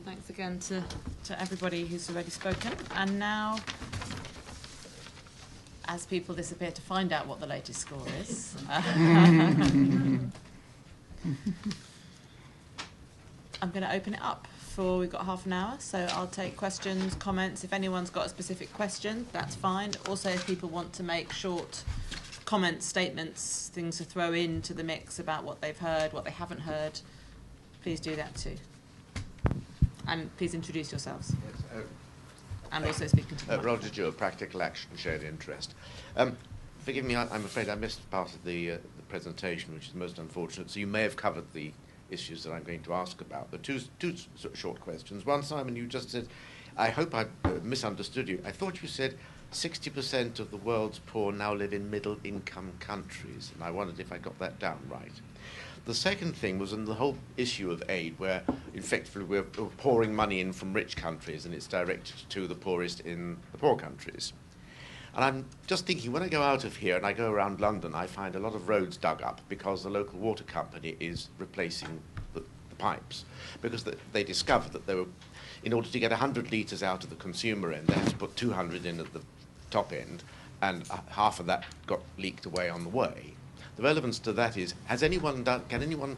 And thanks again to everybody who's already spoken. And now, as people disappear to find out what the latest score is, I'm going to open it up for, we've got half an hour, so I'll take questions, comments. If anyone's got a specific question, that's fine. Also, if people want to make short comments, statements, things to throw into the mix about what they've heard, what they haven't heard, please do that too. And please introduce yourselves. Yes, and also speaking to the Roger Jew, Practical Action, Shared Interest. Forgive me, I'm afraid I missed part of the presentation, which is most unfortunate. So you may have covered the issues that I'm going to ask about. But two sort of short questions. One, Simon, you just said, I hope I misunderstood you. I thought you said 60% of the world's poor now live in middle-income countries, and I wondered if I got that down right. The second thing was in the whole issue of aid, where effectively we're pouring money in from rich countries and it's directed to the poorest in the poor countries. And I'm just thinking, when I go out of here and I go around London, I find a lot of roads dug up because the local water company is replacing the pipes. Because they discovered that they were, in order to get 100 litres out of the consumer end, they had to put 200 in at the top end, and half of that got leaked away on the way. The relevance to that is, can anyone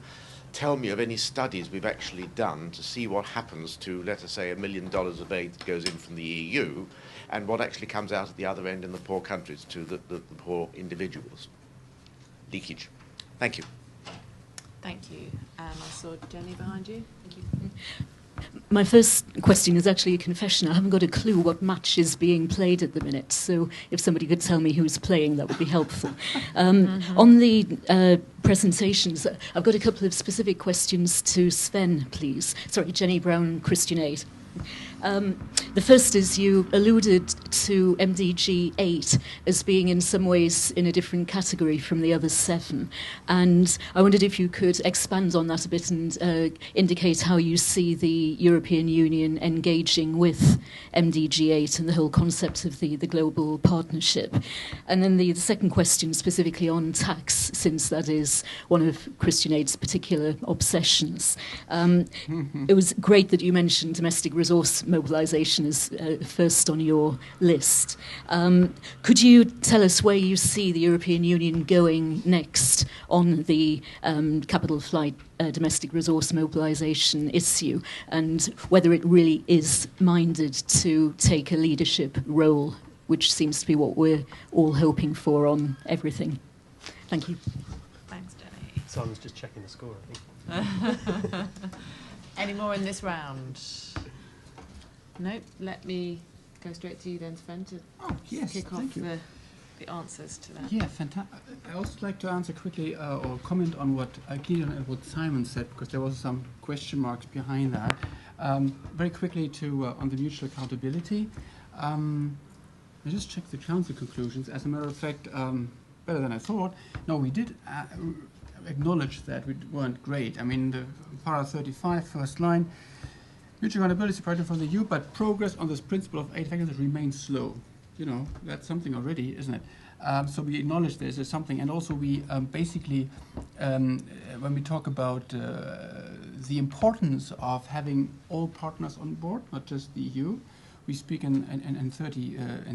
tell me of any studies we've actually done to see what happens to, let us say, $1 million of aid that goes in from the EU, and what actually comes out at the other end in the poor countries to the poor individuals? Leakage. Thank you. Thank you. I saw Jenny behind you. Thank you. My first question is actually a confession. I haven't got a clue what match is being played at the minute, so if somebody could tell me who's playing, that would be helpful. On the presentations, I've got a couple of specific questions to Sven, please. Sorry, Jenny Brown, Christian Aid. The first is, you alluded to MDG 8 as being in some ways in a different category from the other 7. And I wondered if you could expand on that a bit and indicate how you see the European Union engaging with MDG 8 and the whole concept of the global partnership. And then the second question specifically on tax, since that is one of Christian Aid's particular obsessions. It was great that you mentioned domestic resource mobilisation is first on your list. Could you tell us where you see the European Union going next on the capital flight domestic resource mobilisation issue, and whether it really is minded to take a leadership role, which seems to be what we're all hoping for on everything? Thank you. Thanks, Jenny. Simon's just checking the score, I think. Any more in this round? No, let me go straight to you then, Sven, to kick off the answers to that. Yeah, fantastic. I also like to answer quickly or comment on what Gideon and what Simon said, because there was some question marks behind that. Very quickly on the mutual accountability. I just checked the council conclusions. As a matter of fact, better than I thought. No, we did acknowledge that we weren't great. I mean, the para 35, first line, mutual accountability project from the EU, but progress on this principle of 8 factors remains slow. You know, that's something already, isn't it? So we acknowledge this as something, and also we basically, when we talk about the importance of having all partners on board, not just the EU, we speak in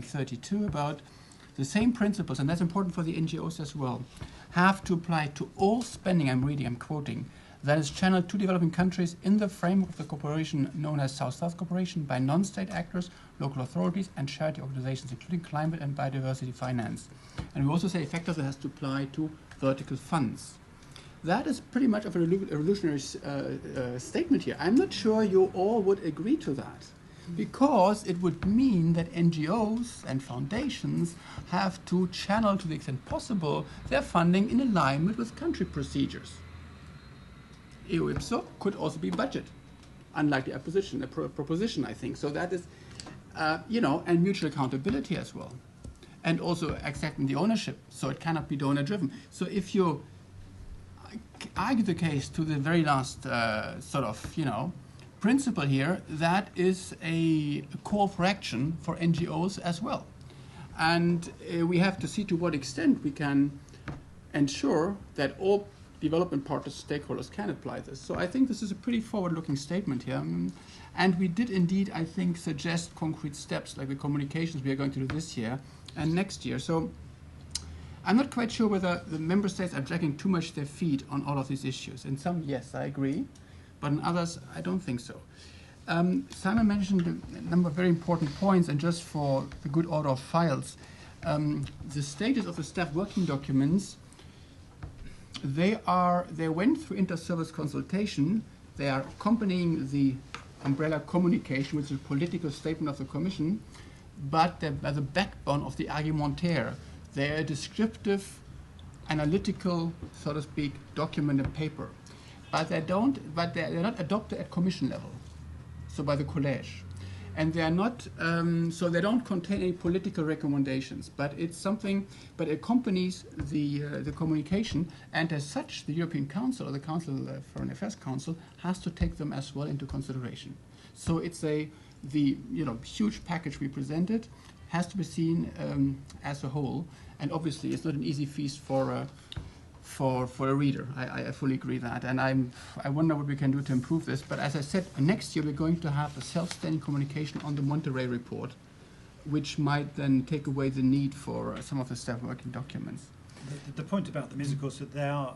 32 about the same principles, and that's important for the NGOs as well, have to apply to all spending, I'm quoting, that is channeled to developing countries in the framework of the cooperation known as South-South cooperation by non-state actors, local authorities, and charity organizations, including climate and biodiversity finance. And we also say factors that has to apply to vertical funds. That is pretty much of a revolutionary statement here. I'm not sure you all would agree to that, because it would mean that NGOs and foundations have to channel, to the extent possible, their funding in alignment with country procedures. EU IPSO could also be budget, unlike the proposition, I think. So that is, and mutual accountability as well. And also accepting the ownership, so it cannot be donor-driven. So if you argue the case to the very last principle here, that is a call for action for NGOs as well. And we have to see to what extent we can ensure that all development partners, stakeholders can apply this. So I think this is a pretty forward-looking statement here. And we did indeed, I think, suggest concrete steps like the communications we are going to do this year and next year. So I'm not quite sure whether the member states are dragging too much their feet on all of these issues. In some, yes, I agree, but in others, I don't think so. Simon mentioned a number of very important points, and just for the good order of files, the status of the staff working documents, they went through inter-service consultation. They are accompanying the umbrella communication, which is a political statement of the Commission, but they're the backbone of the argumentaire. They're a descriptive, analytical, so to speak, document and paper. But they're not adopted at Commission level, so by the college. And they are not, so they don't contain any political recommendations, but it's something, but it accompanies the communication, and as such, the European Council, or the Foreign Affairs Council, has to take them as well into consideration. So it's the huge package we presented has to be seen as a whole, and obviously it's not an easy feast for a reader. I fully agree that, and I wonder what we can do to improve this. But as I said, next year we're going to have a self-standing communication on the Monterey report, which might then take away the need for some of the staff working documents. The point about them is, of course, that they are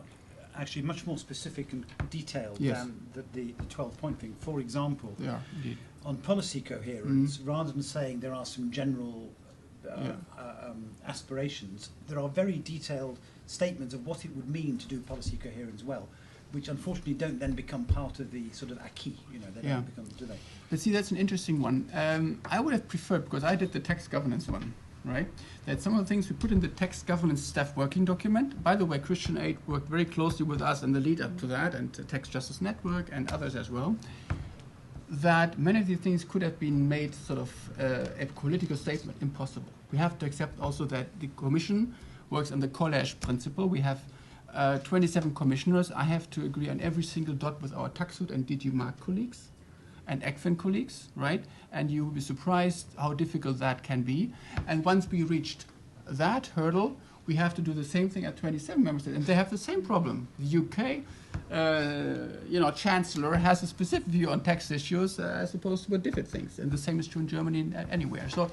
actually much more specific and detailed than the 12-point thing. For example, they are, indeed. On policy coherence, rather than saying there are some general aspirations, there are very detailed statements of what it would mean to do policy coherence well, which unfortunately don't then become part of the sort of acquis, they don't become, do they? But see, that's an interesting one. I would have preferred, because I did the tax governance one, right, that some of the things we put in the tax governance staff working document, by the way, Christian Aid worked very closely with us in the lead up to that, and the Tax Justice Network and others as well, that many of these things could have been made sort of a political statement impossible. We have to accept also that the Commission works on the college principle. We have 27 commissioners. I have to agree on every single dot with our TaxSud and DG Mark colleagues and ECFIN colleagues, right? And you will be surprised how difficult that can be. And once we reached that hurdle, we have to do the same thing at 27 member states, and they have the same problem. The UK, Chancellor has a specific view on tax issues as opposed to different things, and the same is true in Germany and anywhere. So,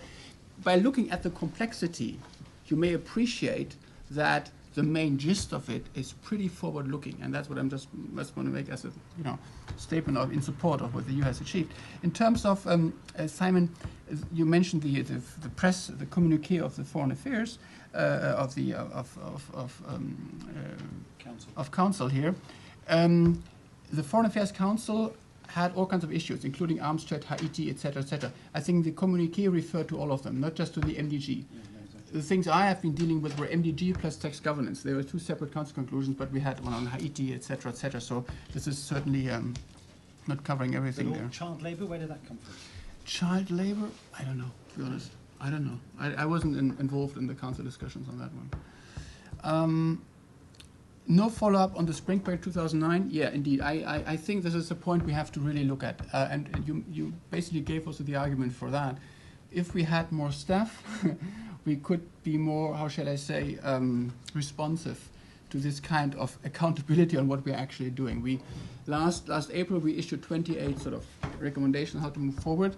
by looking at the complexity, you may appreciate that the main gist of it is pretty forward-looking, and that's what I'm just want to make as a statement in support of what the EU has achieved. In terms of Simon, you mentioned the press, the communiqué of the Foreign Affairs of Council here. The Foreign Affairs Council had all kinds of issues, including arms trade, Haiti, etc., etc. I think the communiqué referred to all of them, not just to the MDG. The things I have been dealing with were MDG plus tax governance. There were two separate council conclusions, but we had one on Haiti, etc., etc. So this is certainly not covering everything there. Child labour, where did that come from? Child labour? I don't know, to be honest. I don't know. I wasn't involved in the council discussions on that one. No follow-up on the spring break 2009? Yeah, indeed. I think this is a point we have to really look at. And you basically gave also the argument for that. If we had more staff, we could be more, how shall I say, responsive to this kind of accountability on what we're actually doing. Last April, we issued 28 sort of recommendations on how to move forward.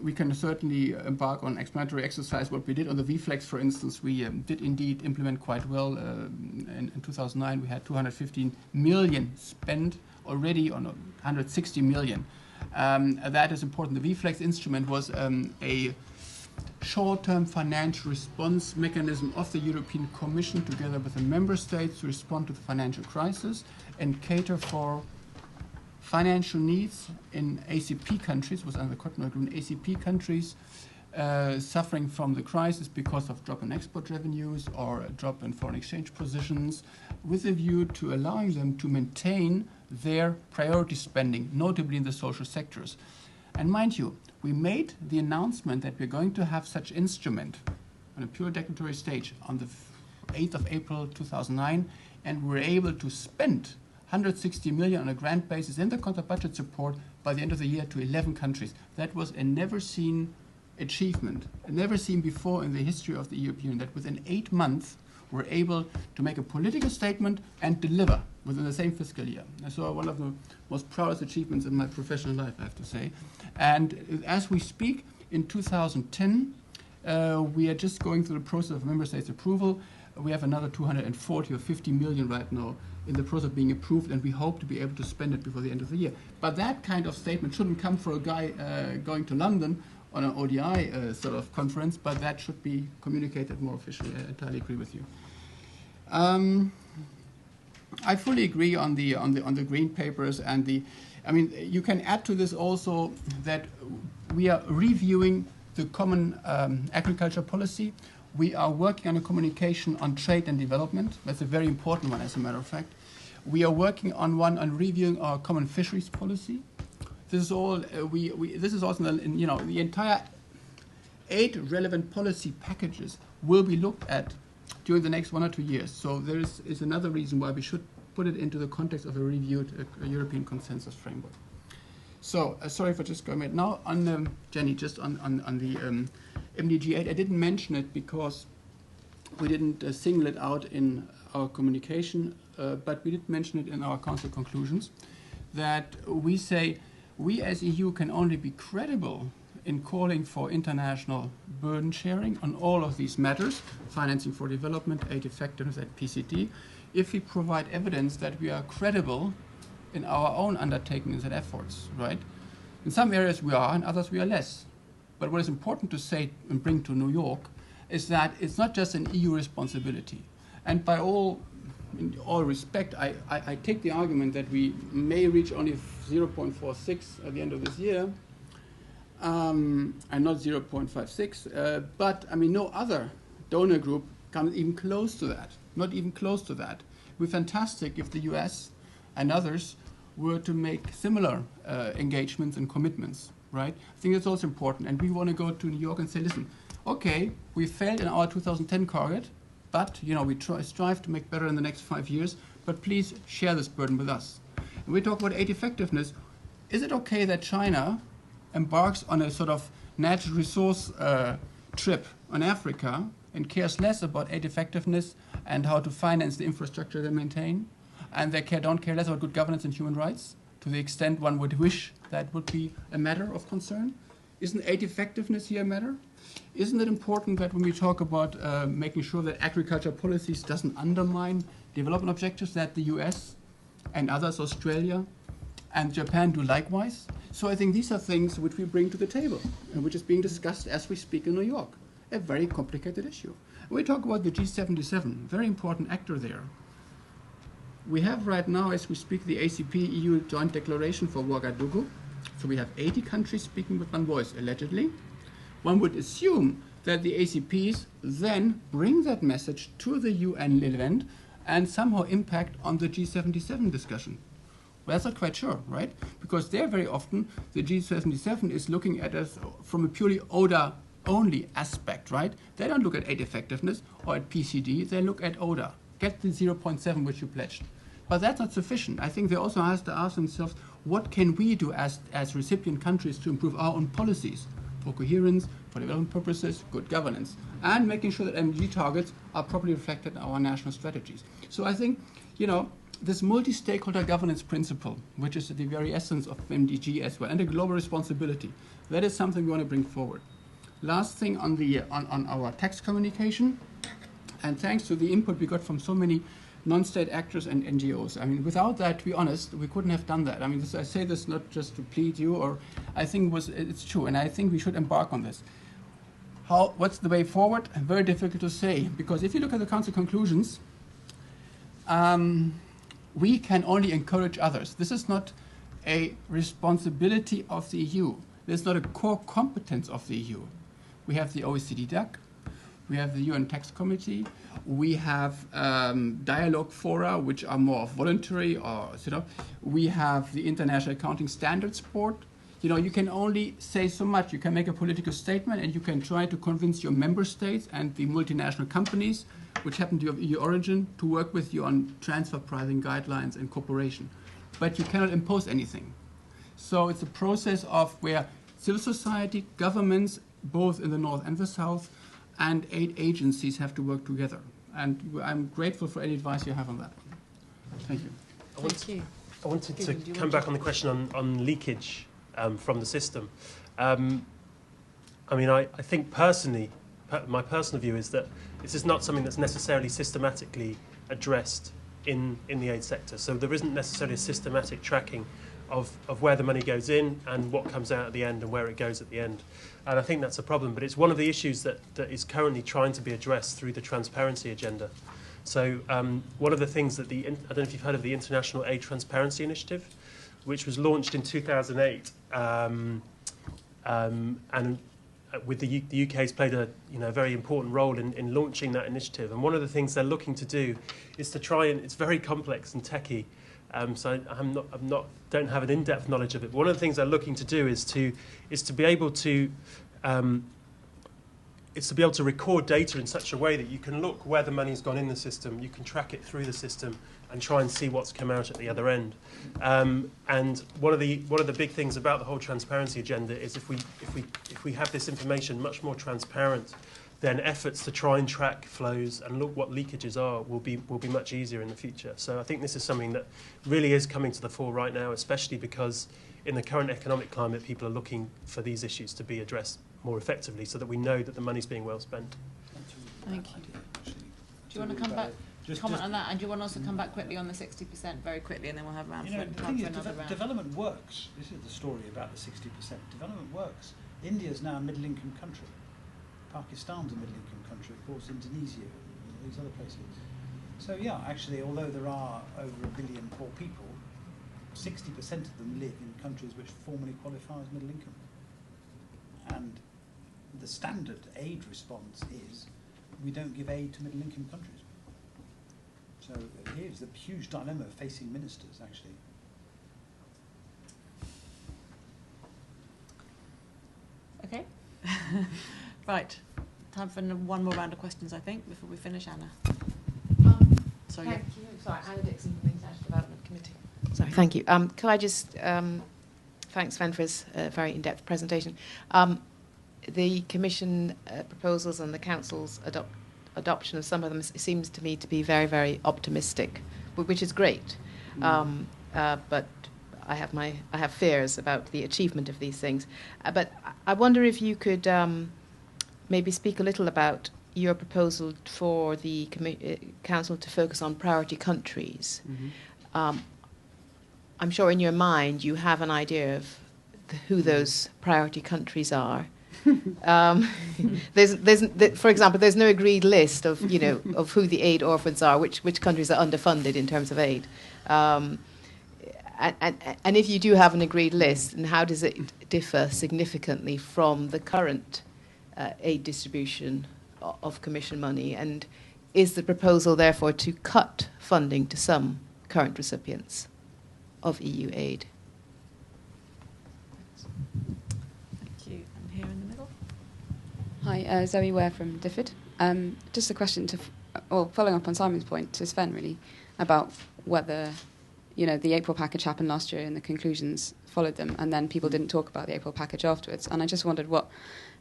We can certainly embark on explanatory exercise. What we did on the VFlex, for instance, we did indeed implement quite well. In 2009, we had 215 million spent already on 160 million. That is important. The VFlex instrument was a short-term financial response mechanism of the European Commission together with the member states to respond to the financial crisis and cater for financial needs in ACP countries, was under the Cotonou Agreement, ACP countries suffering from the crisis because of drop in export revenues or a drop in foreign exchange positions, with a view to allowing them to maintain their priority spending, notably in the social sectors. And mind you, we made the announcement that we're going to have such instrument on a pure declaratory stage on the 8th of April 2009, and we were able to spend 160 million on a grant basis in the contra-budget support by the end of the year to 11 countries. That was a never-seen achievement, never seen before in the history of the European Union, that within 8 months were able to make a political statement and deliver within the same fiscal year. So one of the most proudest achievements in my professional life, I have to say. And as we speak, in 2010, we are just going through the process of member states' approval. We have another 240 or 50 million right now in the process of being approved, and we hope to be able to spend it before the end of the year. But that kind of statement shouldn't come for a guy going to London on an ODI sort of conference, but that should be communicated more officially. I entirely agree with you. I fully agree on the green papers and the. I mean, you can add to this also that we are reviewing the common agriculture policy. We are working on a communication on trade and development. That's a very important one, as a matter of fact. We are working on one on reviewing our common fisheries policy. This is all. This is also, the entire 8 relevant policy packages will be looked at during the next 1 or 2 years. So there is another reason why we should put it into the context of a reviewed European consensus framework. So sorry for just going ahead. Now on Jenny, just on the MDG 8, I didn't mention it because we didn't single it out in our communication, but we did mention it in our council conclusions, that we say we as EU can only be credible in calling for international burden sharing on all of these matters, financing for development, aid effectiveness at PCD, if we provide evidence that we are credible in our own undertakings and efforts, right? In some areas we are, in others we are less. But what is important to say and bring to New York is that it's not just an EU responsibility. And in all respect, I take the argument that we may reach only 0.46 at the end of this year, and not 0.56. But I mean, no other donor group comes even close to that. Not even close to that. It would be fantastic if the US and others were to make similar engagements and commitments, right? I think that's also important. And we want to go to New York and say, listen, okay, we failed in our 2010 target, but we strive to make better in the next 5 years, but please share this burden with us. And we talk about aid effectiveness. Is it okay that China embarks on a sort of natural resource trip on Africa and cares less about aid effectiveness and how to finance the infrastructure they maintain, and they don't care less about good governance and human rights, to the extent one would wish that would be a matter of concern? Isn't aid effectiveness here a matter? Isn't it important that when we talk about making sure that agriculture policies doesn't undermine development objectives, that the US and others, Australia and Japan, do likewise? So I think these are things which we bring to the table and which is being discussed as we speak in New York. A very complicated issue. We talk about the G77, very important actor there. We have right now, as we speak, the ACP-EU Joint Declaration for Ouagadougou. So we have 80 countries speaking with one voice, allegedly. One would assume that the ACPs then bring that message to the UN event and somehow impact on the G77 discussion. Well, that's not quite sure, right? Because there very often the G77 is looking at us from a purely ODA only aspect, right? They don't look at aid effectiveness or at PCD, they look at ODA. Get the 0.7 which you pledged. But that's not sufficient. I think they also have to ask themselves, what can we do as recipient countries to improve our own policies for coherence, for development purposes, good governance, and making sure that MDG targets are properly reflected in our national strategies. So I think, this multi-stakeholder governance principle, which is the very essence of MDG as well, and a global responsibility, that is something we want to bring forward. Last thing on our text communication, and thanks to the input we got from so many non-state actors and NGOs. I mean, without that, to be honest, we couldn't have done that. I mean, I say this not just to plead you, or I think it's true, and I think we should embark on this. What's the way forward? Very difficult to say, because if you look at the Council conclusions, we can only encourage others. This is not a responsibility of the EU. This is not a core competence of the EU. We have the OECD DAC, we have the UN Tax Committee, we have dialogue fora which are more voluntary, or we have the International Accounting Standards Board. You can only say so much. You can make a political statement and you can try to convince your member states and the multinational companies which happen to have EU origin to work with you on transfer pricing guidelines and cooperation. But you cannot impose anything. So it's a process of where civil society, governments, both in the north and the south, and aid agencies have to work together. And I'm grateful for any advice you have on that. Thank you. Thank you. I wanted to Gideon, do you come want back to- on the question on leakage from the system. I mean, I think personally, my personal view is that this is not something that's necessarily systematically addressed in the aid sector. So there isn't necessarily a systematic tracking of where the money goes in and what comes out at the end and where it goes at the end. And I think that's a problem. But it's one of the issues that is currently trying to be addressed through the transparency agenda. So one of the things that I don't know if you've heard of the International Aid Transparency Initiative, which was launched in 2008, and with the UK has played a very important role in launching that initiative. And one of the things they're looking to do is to try and it's very complex and techy. So don't have an in-depth knowledge of it. But one of the things they're looking to do is to be able to record data in such a way that you can look where the money's gone in the system, you can track it through the system, and try and see what's come out at the other end. And one of the big things about the whole transparency agenda is if we have this information much more transparent, then efforts to try and track flows and look what leakages are will be much easier in the future. So I think this is something that really is coming to the fore right now, especially because in the current economic climate, people are looking for these issues to be addressed more effectively so that we know that the money's being well spent. Thank you. Do you want to come back, comment on that, and do you want to also come back quickly on the 60% very quickly, and then we'll have round You know, for the thing is, another round. development works. This is the story about the 60%. Development works. India's now a middle-income country. Pakistan's a middle-income country, of course, Indonesia, these other places. So yeah, actually, although there are over 1 billion poor people, 60% of them live in countries which formally qualify as middle income. And the standard aid response is we don't give aid to middle income countries. So here's the huge dilemma facing ministers, actually. Okay. Right. Time for one more round of questions, I think, before we finish, Anna. Sorry. Thank you. Sorry, Anna Dixon from the International Development Committee. Sorry, thank you. Could I just thank Sven for his very in-depth presentation. The Commission proposals and the Council's adoption of some of them seems to me to be very, very optimistic, which is great. But I have fears about the achievement of these things. But I wonder if you could maybe speak a little about your proposal for the Council to focus on priority countries. Mm-hmm. I'm sure in your mind you have an idea of who those priority countries are. For example, there's no agreed list of of who the aid orphans are, which countries are underfunded in terms of aid, and if you do have an agreed list, and how does it differ significantly from the current aid distribution of Commission money, and is the proposal therefore to cut funding to some current recipients of EU aid? Thank you. And here in the middle. Hi, Zoe Ware from DFID. Just a question following up on Simon's point to Sven, really, about whether, the April package happened last year and the conclusions followed them, and then people didn't talk about the April package afterwards. And I just wondered what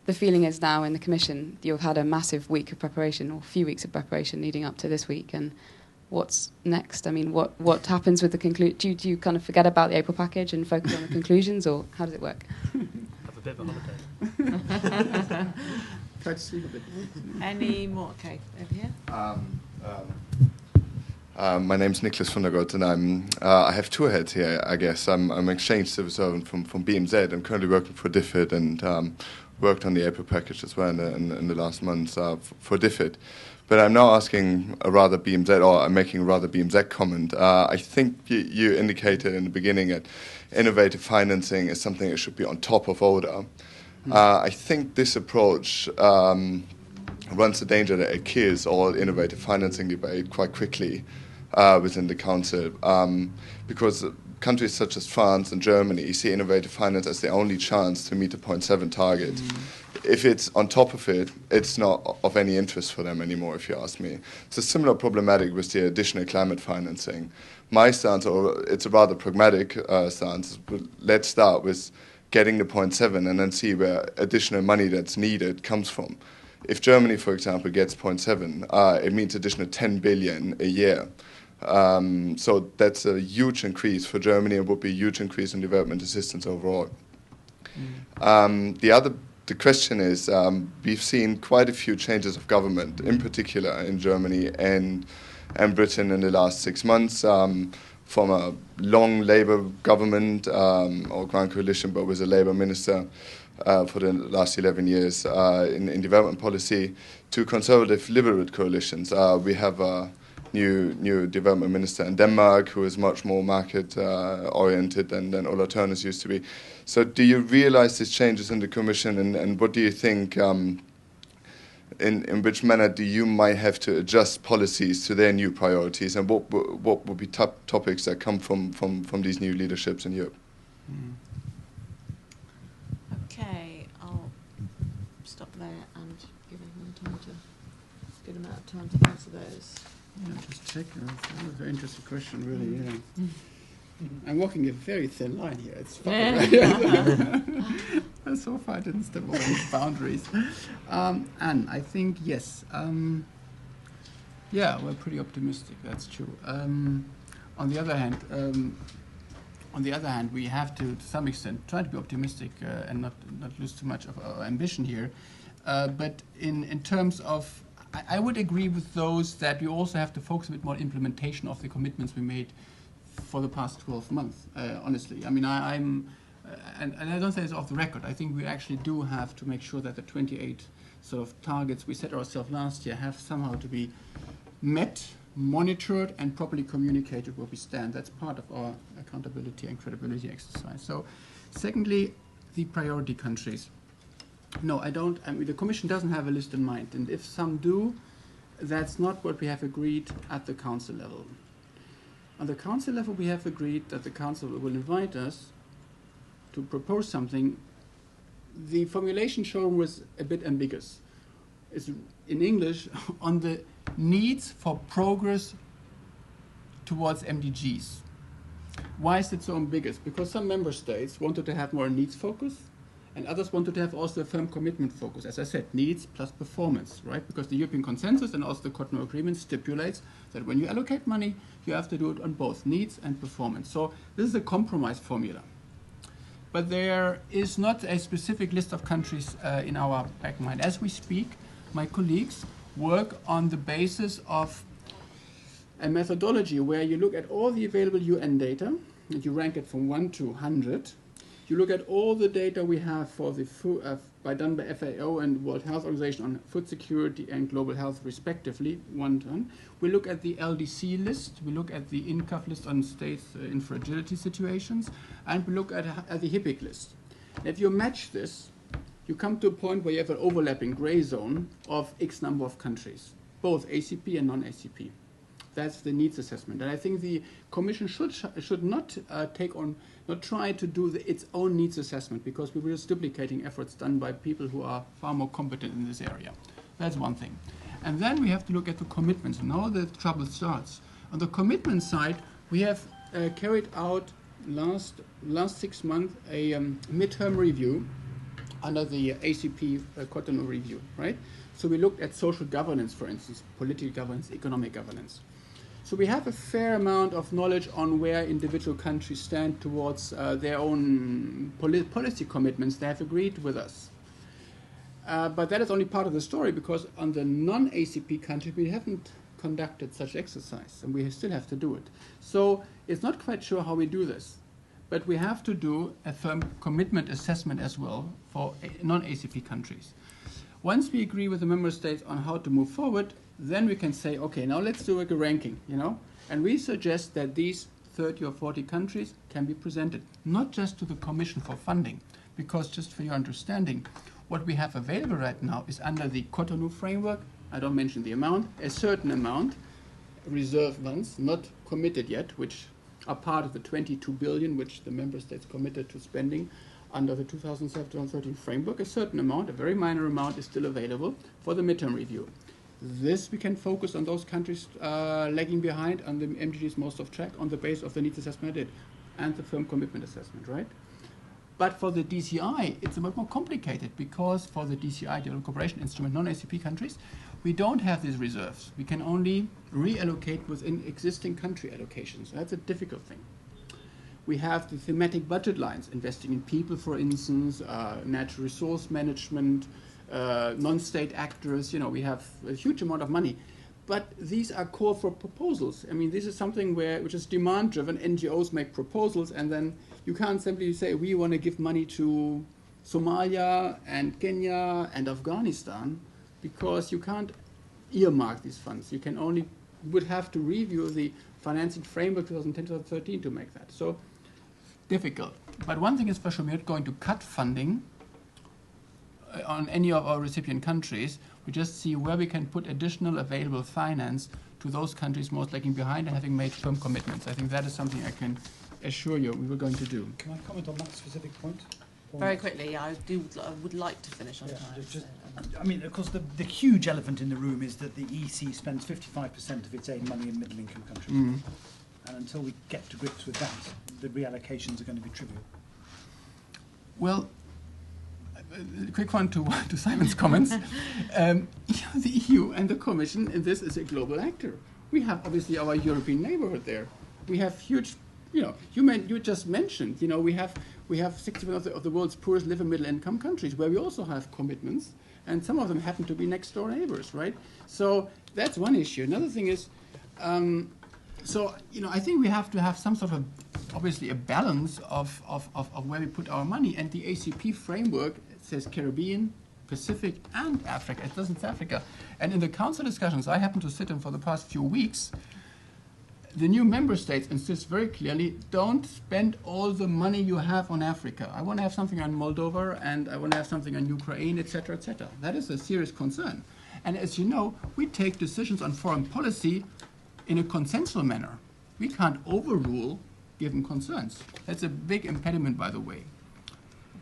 the feeling is now in the Commission. You've had a massive week of preparation, or a few weeks of preparation leading up to this week, and what's next? I mean, what happens with the conclusion? Do you kind of forget about the April package and focus on the conclusions, or how does it work? Have a bit of a holiday. Try to sleep a bit. Any more? Okay, over here. My name's Nicholas van der Gott, and I have two hats here, I guess. I'm an exchange civil servant from BMZ. I'm currently working for DFID and worked on the April package as well in the last months for DFID. But I'm now asking a rather BMZ, or I'm making a rather BMZ comment. I think you indicated in the beginning that innovative financing is something that should be on top of ODA. I think this approach runs the danger that it kills all innovative financing debate quite quickly within the Council, because countries such as France and Germany see innovative finance as the only chance to meet the 0.7 target. If it's on top of it, it's not of any interest for them anymore, if you ask me. It's a similar problematic with the additional climate financing. My stance, or it's a rather pragmatic stance, let's start with getting the 0.7 and then see where additional money that's needed comes from. if Germany, for example, gets 0.7, it means additional 10 billion a year. So that's a huge increase for Germany and would be a huge increase in development assistance overall. The question is, we've seen quite a few changes of government, in particular in Germany and Britain in the last 6 months, from a long Labour government or Grand Coalition, but with a Labour minister for the last 11 years in development policy, to conservative liberal coalitions. We have a new development minister in Denmark who is much more market oriented than Ola Turners used to be. So do you realize these changes in the Commission, and what do you think, in which manner do you might have to adjust policies to their new priorities, and what would be top topics that come from these new leaderships in Europe? Okay, I'll stop there and give everyone time to, good amount of time to answer those. Yeah, just check. That's a very interesting question, really. Yeah. I'm walking a very thin line here. It's fine. Right? So far, I didn't step over any boundaries. And I think yes. Yeah, we're pretty optimistic. That's true. On the other hand, we have to some extent, try to be optimistic and not lose too much of our ambition here. But in terms of, I would agree with those that we also have to focus a bit more on implementation of the commitments we made for the past 12 months, honestly. I mean, and I don't say it's off the record. I think we actually do have to make sure that the 28 sort of targets we set ourselves last year have somehow to be met, monitored, and properly communicated where we stand. That's part of our accountability and credibility exercise. So, secondly, the priority countries. No, I don't. I mean, the Commission doesn't have a list in mind, and if some do, that's not what we have agreed at the Council level. On the Council level, we have agreed that the Council will invite us to propose something. The formulation shown was a bit ambiguous. It's in English on the needs for progress towards MDGs. Why is it so ambiguous? Because some member states wanted to have more needs focus, and others wanted to have also a firm commitment focus. As I said, needs plus performance, right? Because the European consensus and also the Cotonou Agreement stipulates that when you allocate money, you have to do it on both needs and performance. So this is a compromise formula. But there is not a specific list of countries in our back mind. As we speak, my colleagues work on the basis of a methodology where you look at all the available UN data and you rank it from 1 to 100. You look at all the data we have for the done by FAO and World Health Organization on food security and global health respectively, 1 to 1. We look at the LDC list, we look at the INCAF list on states in fragility situations, and we look at the HIPIC list. And if you match this, you come to a point where you have an overlapping gray zone of X number of countries, both ACP and non-ACP. That's the needs assessment. And I think the Commission should not try to do its own needs assessment, because we were just duplicating efforts done by people who are far more competent in this area. That's one thing. And then we have to look at the commitments. Now the trouble starts. On the commitment side, we have carried out last 6 months a midterm review under the ACP Cotonou review, right? So we looked at social governance, for instance, political governance, economic governance. So we have a fair amount of knowledge on where individual countries stand towards their own policy commitments they have agreed with us. But that is only part of the story, because on the non-ACP countries we haven't conducted such exercise, and we still have to do it. So it's not quite sure how we do this, but we have to do a firm commitment assessment as well for non-ACP countries. Once we agree with the member states on how to move forward, then we can say, okay, now let's do a ranking, and we suggest that these 30 or 40 countries can be presented, not just to the Commission for funding, because just for your understanding, what we have available right now is under the Cotonou framework, I don't mention the amount, a certain amount, reserved ones, not committed yet, which are part of the 22 billion which the member states committed to spending under the 2007-2013 framework. A certain amount, a very minor amount, is still available for the midterm review. This we can focus on those countries lagging behind on the MDGs most off track on the basis of the needs assessment I did and the firm commitment assessment, right? But for the DCI, it's a bit more complicated because for the DCI, Development Cooperation Instrument, non-ACP countries, we don't have these reserves. We can only reallocate within existing country allocations. That's a difficult thing. We have the thematic budget lines, investing in people, for instance, natural resource management, non-state actors. We have a huge amount of money. But these are core for proposals. I mean, this is something which is demand-driven. NGOs make proposals, and then you can't simply say, we want to give money to Somalia and Kenya and Afghanistan, because you can't earmark these funds. You would have to review the financing framework 2010-2013 to make that. So difficult. But one thing is for sure, we're not going to cut funding on any of our recipient countries. We just see where we can put additional available finance to those countries most lagging behind and having made firm commitments. I think that is something I can assure you we were going to do. Can I comment on that specific point? Very quickly, I would like to finish on time. I mean, of course, the huge elephant in the room is that the EC spends 55% of its aid money in middle-income countries. Mm. And until we get to grips with that, the reallocations are going to be trivial. Well, a quick one to Simon's comments. The EU and the Commission in this is a global actor. We have obviously our European neighborhood there. We have huge, you just mentioned, we have 60% of the world's poorest live in middle-income countries where we also have commitments, and some of them happen to be next-door neighbors, right? So that's one issue. Another thing is, I think we have to have some sort of, obviously, a balance of where we put our money, and the ACP framework says Caribbean, Pacific, and Africa. It doesn't say Africa. And in the council discussions I happen to sit in for the past few weeks, the new member states insist very clearly, don't spend all the money you have on Africa. I want to have something on Moldova, and I want to have something on Ukraine, etc., etc. That is a serious concern. And as you know, we take decisions on foreign policy in a consensual manner. We can't overrule given concerns. That's a big impediment, by the way.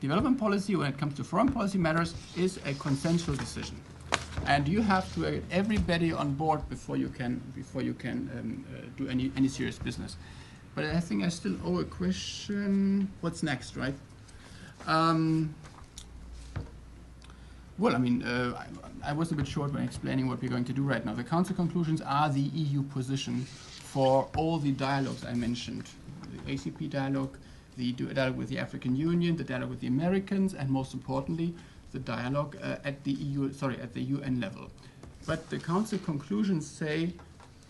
Development policy, when it comes to foreign policy matters, is a consensual decision. And you have to get everybody on board before you can do any serious business. But I think I still owe a question. What's next, right? Well, I mean, I was a bit short when explaining what we're going to do right now. The Council conclusions are the EU position for all the dialogues I mentioned. The ACP dialogue, the dialogue with the African Union, the dialogue with the Americans, and most importantly, the dialogue at the UN level. But the Council conclusions say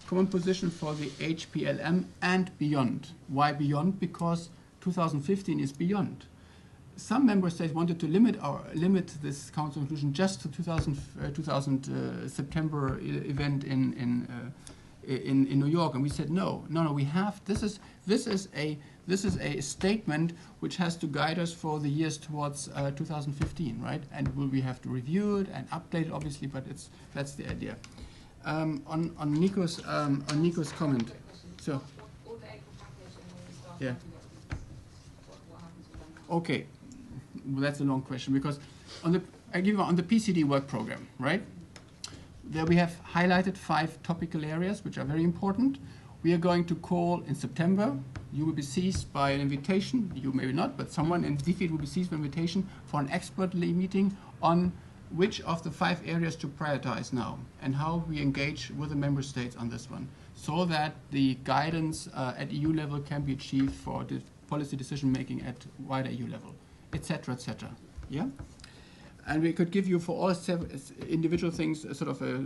common position for the HPLM and beyond. Why beyond? Because 2015 is beyond. Some member states wanted to limit this Council conclusion just to 2000 September event in New York, and we said no. We have this is a statement which has to guide us for the years towards 2015, right? And we have to review it and update it, obviously, but that's the idea. On Nico's comment, so yeah. Okay, well, that's a long question because on the PCD work program, right? There we have highlighted 5 topical areas which are very important. We are going to call in September. You will be seized by an invitation. You maybe not, but someone in DFID will be seized by an invitation for an expert meeting on which of the 5 areas to prioritize now and how we engage with the member states on this one, so that the guidance at EU level can be achieved for the policy decision making at wider EU level, etc., etc. Yeah. And we could give you for all 7 individual things a sort of a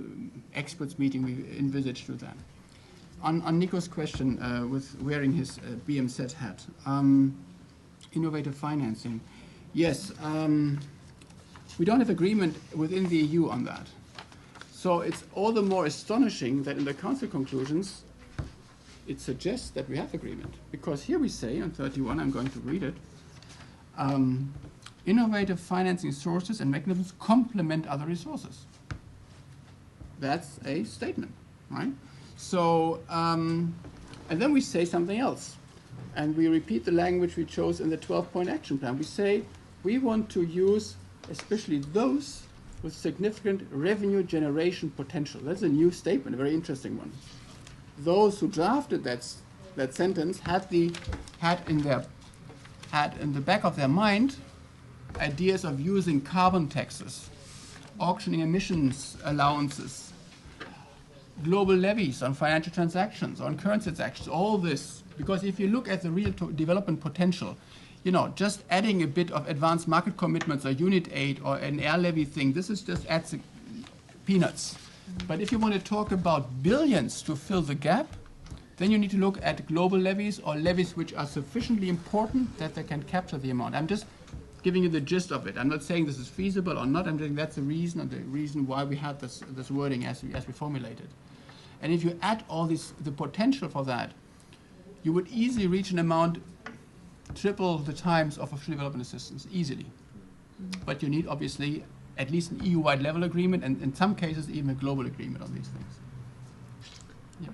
experts meeting we envisage to that. On Nico's question with wearing his BMZ hat, innovative financing. Yes, we don't have agreement within the EU on that. So it's all the more astonishing that in the Council conclusions it suggests that we have agreement. Because here we say on 31, I'm going to read it, innovative financing sources and mechanisms complement other resources. That's a statement, right? So, and then we say something else. And we repeat the language we chose in the 12-point action plan. We say we want to use especially those with significant revenue generation potential. That's a new statement, a very interesting one. Those who drafted that sentence had in their had in the back of their mind ideas of using carbon taxes, auctioning emissions allowances, global levies on financial transactions, on currency transactions, all this. Because if you look at the real development potential, just adding a bit of advanced market commitments or unit aid or an air levy thing, this is just adds peanuts. But if you want to talk about billions to fill the gap, then you need to look at global levies or levies which are sufficiently important that they can capture the amount. I'm just giving you the gist of it. I'm not saying this is feasible or not. I'm saying that's the reason, and the reason why we had this wording as we formulated. And if you add all this, the potential for that, you would easily reach an amount triple the times of official development assistance, easily. But you need, obviously, at least an EU-wide level agreement, and in some cases, even a global agreement on these things. Yeah.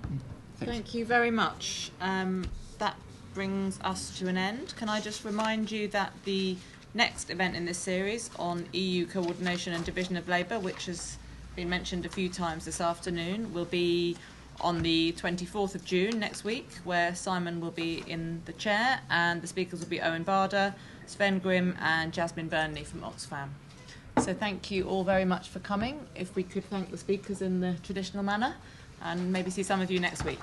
Thank you very much. That brings us to an end. Can I just remind you that the next event in this series on EU coordination and division of labour, which has been mentioned a few times this afternoon, will be on the 24th of June next week, where Simon will be in the chair, and the speakers will be Owen Barder, Sven Grimm and Jasmine Burnley from Oxfam. So thank you all very much for coming. If we could thank the speakers in the traditional manner, and maybe see some of you next week.